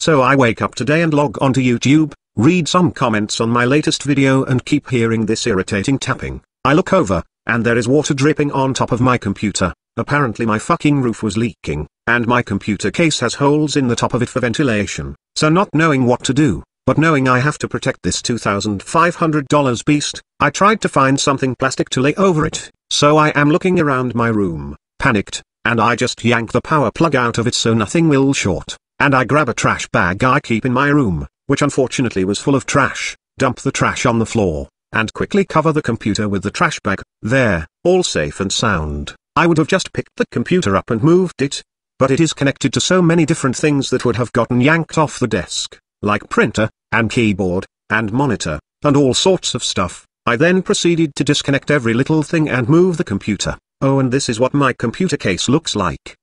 So I wake up today and log onto YouTube, read some comments on my latest video and keep hearing this irritating tapping. I look over, and there is water dripping on top of my computer. Apparently my fucking roof was leaking, and my computer case has holes in the top of it for ventilation. So not knowing what to do, but knowing I have to protect this $2,500 beast, I tried to find something plastic to lay over it. So I am looking around my room, panicked, and I just yank the power plug out of it so nothing will short. And I grab a trash bag I keep in my room, which unfortunately was full of trash, dump the trash on the floor, and quickly cover the computer with the trash bag. There, all safe and sound. I would have just picked the computer up and moved it, but it is connected to so many different things that would have gotten yanked off the desk, like printer, and keyboard, and monitor, and all sorts of stuff. I then proceeded to disconnect every little thing and move the computer. Oh, and this is what my computer case looks like.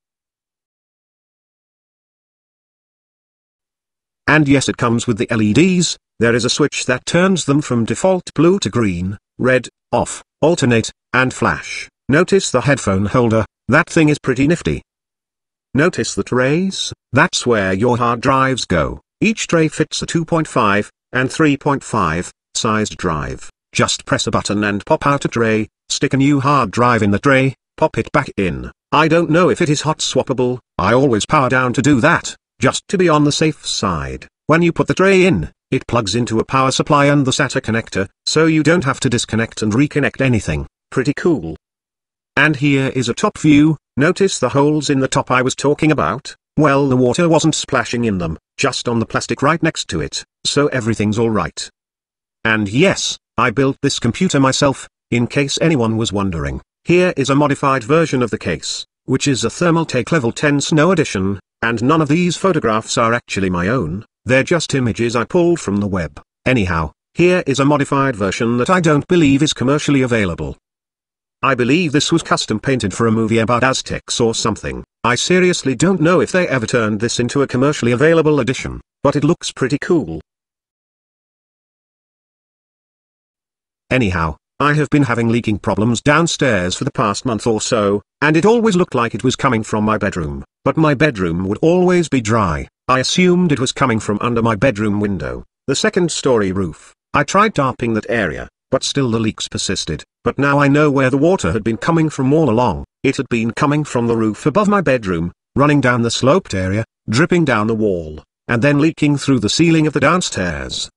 And yes, it comes with the LEDs. There is a switch that turns them from default blue to green, red, off, alternate, and flash. Notice the headphone holder, that thing is pretty nifty. Notice the trays, that's where your hard drives go. Each tray fits a 2.5 and 3.5 sized drive. Just press a button and pop out a tray, stick a new hard drive in the tray, pop it back in. I don't know if it is hot swappable. I always power down to do that, just to be on the safe side. When you put the tray in, it plugs into a power supply and the SATA connector, so you don't have to disconnect and reconnect anything. Pretty cool. And here is a top view. Notice the holes in the top I was talking about? Well, the water wasn't splashing in them, just on the plastic right next to it, so everything's alright. And yes, I built this computer myself, in case anyone was wondering. Here is a modified version of the case, which is a Thermaltake Level 10 Snow Edition, and none of these photographs are actually my own, they're just images I pulled from the web. Anyhow, here is a modified version that I don't believe is commercially available. I believe this was custom painted for a movie about Aztecs or something. I seriously don't know if they ever turned this into a commercially available edition, but it looks pretty cool. Anyhow, I have been having leaking problems downstairs for the past month or so, and it always looked like it was coming from my bedroom, but my bedroom would always be dry. I assumed it was coming from under my bedroom window, the second-story roof. I tried tarping that area, but still the leaks persisted. But now I know where the water had been coming from all along. It had been coming from the roof above my bedroom, running down the sloped area, dripping down the wall, and then leaking through the ceiling of the downstairs.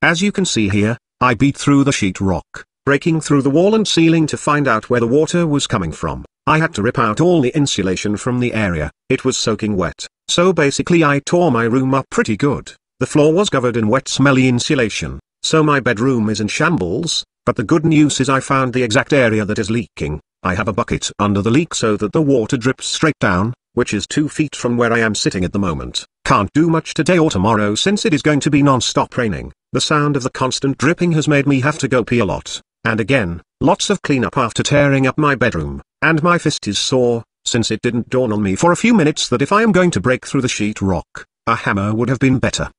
As you can see here, I beat through the sheetrock, breaking through the wall and ceiling to find out where the water was coming from. I had to rip out all the insulation from the area. It was soaking wet, so basically I tore my room up pretty good. The floor was covered in wet smelly insulation, so my bedroom is in shambles. But the good news is I found the exact area that is leaking. I have a bucket under the leak so that the water drips straight down, which is 2 feet from where I am sitting at the moment. Can't do much today or tomorrow since it is going to be non-stop raining. The sound of the constant dripping has made me have to go pee a lot. And again, lots of cleanup after tearing up my bedroom. And my fist is sore, since it didn't dawn on me for a few minutes that if I am going to break through the sheetrock, a hammer would have been better.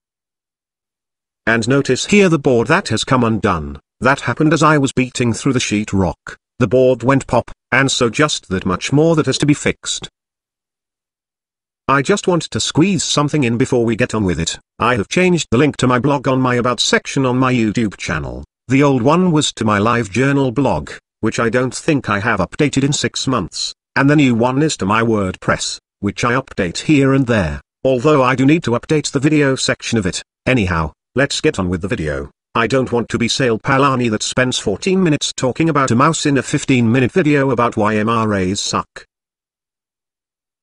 And notice here the board that has come undone. That happened as I was beating through the sheetrock. The board went pop, and so just that much more that has to be fixed. I just want to squeeze something in before we get on with it. I have changed the link to my blog on my About section on my YouTube channel. The old one was to my LiveJournal blog, which I don't think I have updated in 6 months, and the new one is to my WordPress, which I update here and there, although I do need to update the video section of it. Anyhow, let's get on with the video. I don't want to be Sale Palani that spends 14 minutes talking about a mouse in a 15-minute video about why MRAs suck.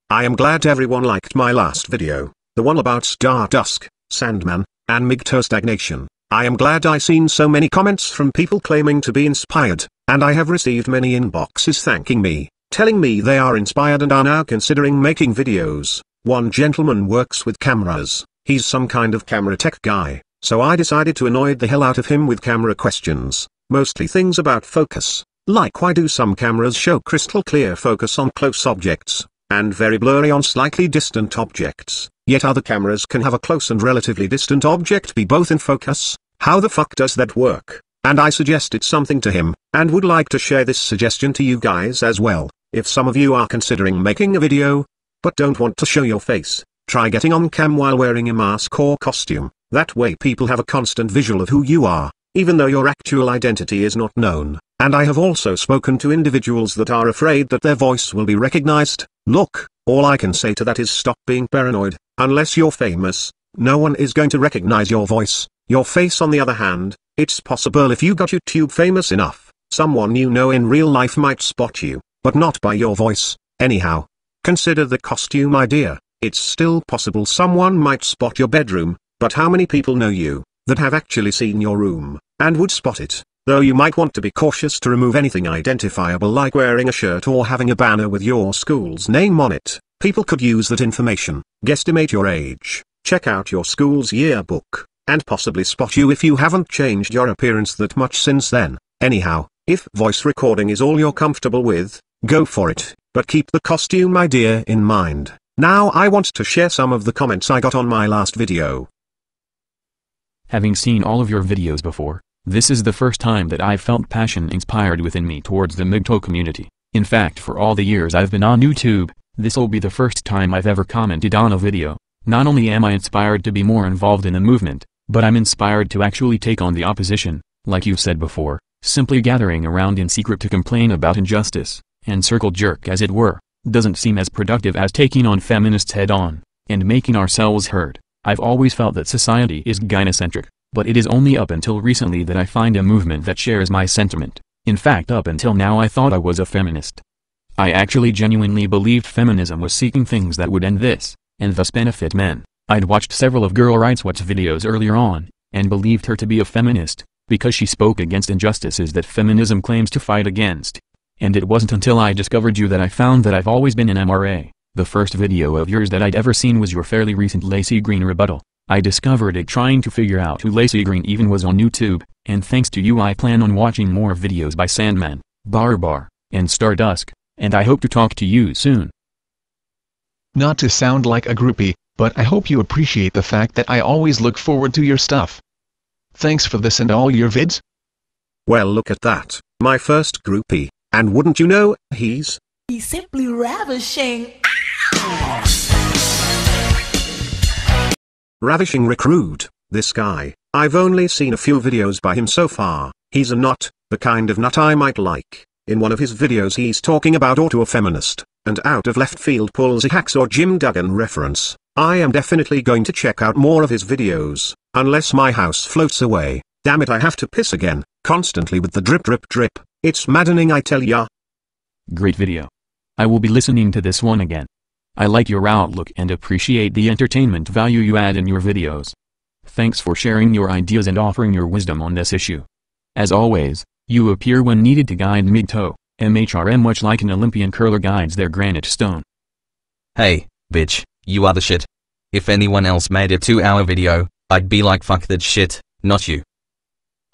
I am glad everyone liked my last video, the one about Stardust, Sandman, and MGTOW stagnation. I am glad I seen so many comments from people claiming to be inspired, and I have received many inboxes thanking me, telling me they are inspired and are now considering making videos. One gentleman works with cameras, he's some kind of camera tech guy. So I decided to annoy the hell out of him with camera questions, mostly things about focus, like why do some cameras show crystal clear focus on close objects, and very blurry on slightly distant objects, yet other cameras can have a close and relatively distant object be both in focus? How the fuck does that work? And I suggested something to him, and would like to share this suggestion to you guys as well. If some of you are considering making a video, but don't want to show your face, Try getting on cam while wearing a mask or costume. That way people have a constant visual of who you are, even though your actual identity is not known. And I have also spoken to individuals that are afraid that their voice will be recognized. Look, all I can say to that is stop being paranoid. Unless you're famous, no one is going to recognize your voice. Your face, on the other hand, it's possible if you got YouTube famous enough, someone you know in real life might spot you, but not by your voice. Anyhow, consider the costume idea. It's still possible someone might spot your bedroom, but how many people know you, that have actually seen your room, and would spot it? Though you might want to be cautious to remove anything identifiable like wearing a shirt or having a banner with your school's name on it. People could use that information, guesstimate your age, check out your school's yearbook, and possibly spot you if you haven't changed your appearance that much since then. Anyhow, if voice recording is all you're comfortable with, go for it, but keep the costume idea in mind. Now I want to share some of the comments I got on my last video. Having seen all of your videos before, this is the first time that I've felt passion inspired within me towards the MGTOW community. In fact, for all the years I've been on YouTube, this'll be the first time I've ever commented on a video. Not only am I inspired to be more involved in the movement, but I'm inspired to actually take on the opposition, like you've said before, simply gathering around in secret to complain about injustice, and circle jerk as it were, doesn't seem as productive as taking on feminists head-on, and making ourselves heard. I've always felt that society is gynocentric, but it is only up until recently that I find a movement that shares my sentiment. In fact, up until now I thought I was a feminist. I actually genuinely believed feminism was seeking things that would end this, and thus benefit men. I'd watched several of Girl Rights Watch videos earlier on, and believed her to be a feminist, because she spoke against injustices that feminism claims to fight against. And it wasn't until I discovered you that I found that I've always been an MRA. The first video of yours that I'd ever seen was your fairly recent Lacey Green rebuttal. I discovered it trying to figure out who Lacey Green even was on YouTube, and thanks to you I plan on watching more videos by Sandman, Barbar, and Stardust, and I hope to talk to you soon. Not to sound like a groupie, but I hope you appreciate the fact that I always look forward to your stuff. Thanks for this and all your vids. Well, look at that, my first groupie, and wouldn't you know, he's simply ravishing. Ravishing recruit, this guy. I've only seen a few videos by him so far. He's a nut, the kind of nut I might like. In one of his videos he's talking about auto a feminist, and out of left field pulls a Hacksaw Jim Duggan reference. I am definitely going to check out more of his videos, unless my house floats away. Damn it, I have to piss again, constantly with the drip drip drip. It's maddening, I tell ya. Great video. I will be listening to this one again. I like your outlook and appreciate the entertainment value you add in your videos. Thanks for sharing your ideas and offering your wisdom on this issue. As always, you appear when needed to guide MGTOW, MHRM, much like an Olympian curler guides their granite stone. Hey, bitch, you are the shit. If anyone else made a 2-hour video, I'd be like fuck that shit, not you.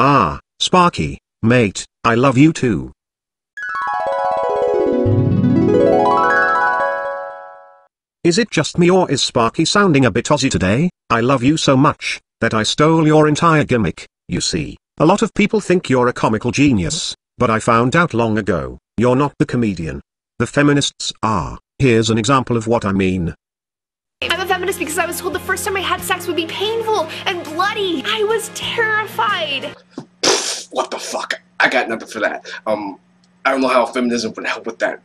Ah, Sparky, mate, I love you too. Is it just me or is Sparky sounding a bit Aussie today? I love you so much, that I stole your entire gimmick. You see, a lot of people think you're a comical genius, but I found out long ago, you're not the comedian. The feminists are. Here's an example of what I mean. I'm a feminist because I was told the first time I had sex would be painful and bloody. I was terrified. What the fuck? I got nothing for that. I don't know how feminism would help with that.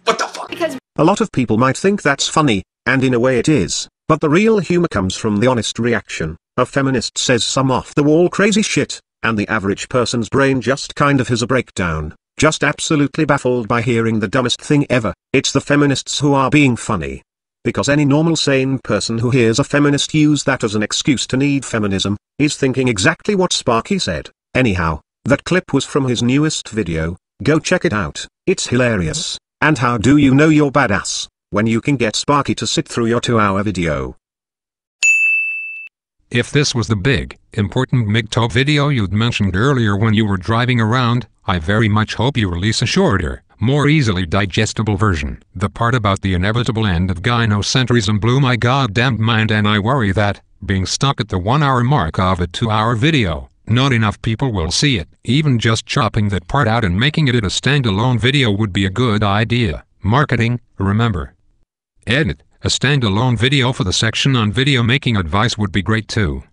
What the fuck? Because a lot of people might think that's funny, and in a way it is, but the real humor comes from the honest reaction. A feminist says some off-the-wall crazy shit, and the average person's brain just kind of has a breakdown, just absolutely baffled by hearing the dumbest thing ever. It's the feminists who are being funny. Because any normal sane person who hears a feminist use that as an excuse to need feminism, is thinking exactly what Sparky said. Anyhow, that clip was from his newest video, go check it out, it's hilarious. And how do you know you're badass, when you can get Sparky to sit through your 2-hour video? If this was the big, important MGTOW video you'd mentioned earlier when you were driving around, I very much hope you release a shorter, more easily digestible version. The part about the inevitable end of gynocentrism blew my goddamn mind, and I worry that, being stuck at the 1-hour mark of a 2-hour video, not enough people will see it. Even just chopping that part out and making it a standalone video would be a good idea. Marketing, remember. Edit, A standalone video for the section on video making advice would be great too.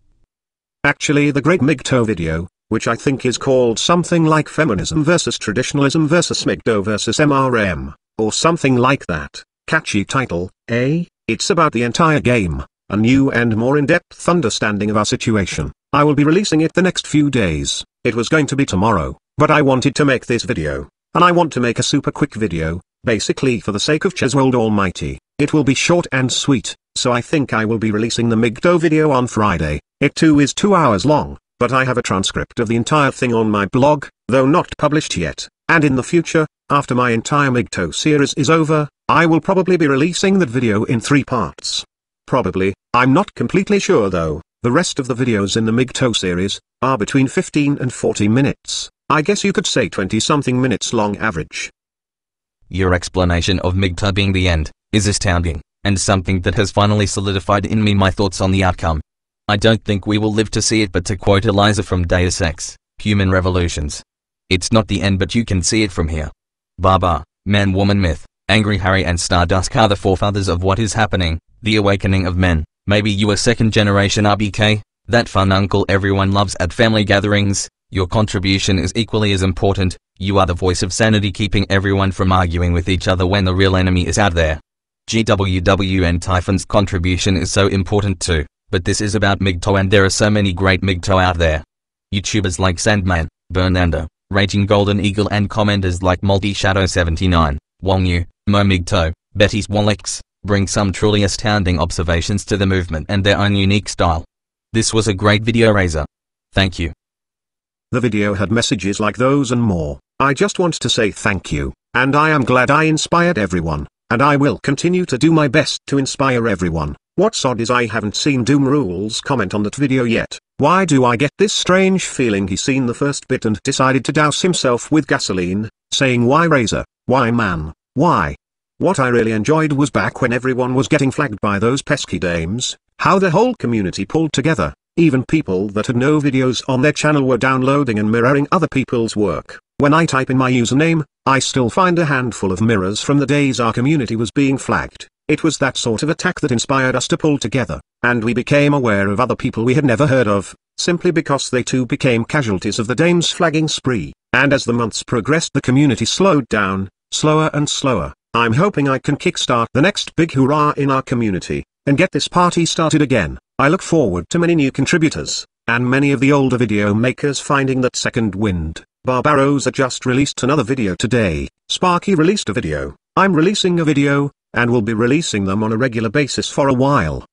Actually, the Great MGTOW video, which I think is called something like Feminism versus Traditionalism versus MGTOW versus MRM, or something like that. Catchy title, eh? It's about the entire game, a new and more in-depth understanding of our situation. I will be releasing it the next few days. It was going to be tomorrow, but I wanted to make this video, and I want to make a super quick video, basically for the sake of Cheswold Almighty. It will be short and sweet, so I think I will be releasing the MGTOW video on Friday. It too is 2 hours long, but I have a transcript of the entire thing on my blog, though not published yet, and in the future, after my entire MGTOW series is over, I will probably be releasing that video in 3 parts. Probably, I'm not completely sure though. The rest of the videos in the MGTOW series are between 15 and 40 minutes. I guess you could say 20-something minutes long average. Your explanation of MGTOW being the end is astounding, and something that has finally solidified in me my thoughts on the outcome. I don't think we will live to see it, but to quote Eliza from Deus Ex, Human Revolutions, it's not the end but you can see it from here. Baba, Man-Woman Myth, Angry Harry and Stardust are the forefathers of what is happening, the awakening of men. Maybe you are second generation RBK, that fun uncle everyone loves at family gatherings. Your contribution is equally as important. You are the voice of sanity, keeping everyone from arguing with each other when the real enemy is out there. GWW and Typhon's contribution is so important too, but this is about MGTOW and there are so many great MGTOW out there. YouTubers like Sandman, Bernando, Raging Golden Eagle and commenters like Multi-Shadow79, Wongyu, Mo MGTOW, Betty's Wallix, bring some truly astounding observations to the movement and their own unique style. This was a great video, Razor. Thank you. The video had messages like those and more. I just want to say thank you, and I am glad I inspired everyone, and I will continue to do my best to inspire everyone. What's odd is I haven't seen Doom Rules comment on that video yet. Why do I get this strange feeling he's seen the first bit and decided to douse himself with gasoline, saying why Razor, why man, why? What I really enjoyed was back when everyone was getting flagged by those pesky dames, how the whole community pulled together. Even people that had no videos on their channel were downloading and mirroring other people's work. When I type in my username, I still find a handful of mirrors from the days our community was being flagged. It was that sort of attack that inspired us to pull together, and we became aware of other people we had never heard of, simply because they too became casualties of the dame's flagging spree. And as the months progressed, the community slowed down, slower and slower. I'm hoping I can kickstart the next big hurrah in our community, and get this party started again. I look forward to many new contributors, and many of the older video makers finding that second wind. Barbarossa just released another video today, Sparky released a video, I'm releasing a video, and will be releasing them on a regular basis for a while.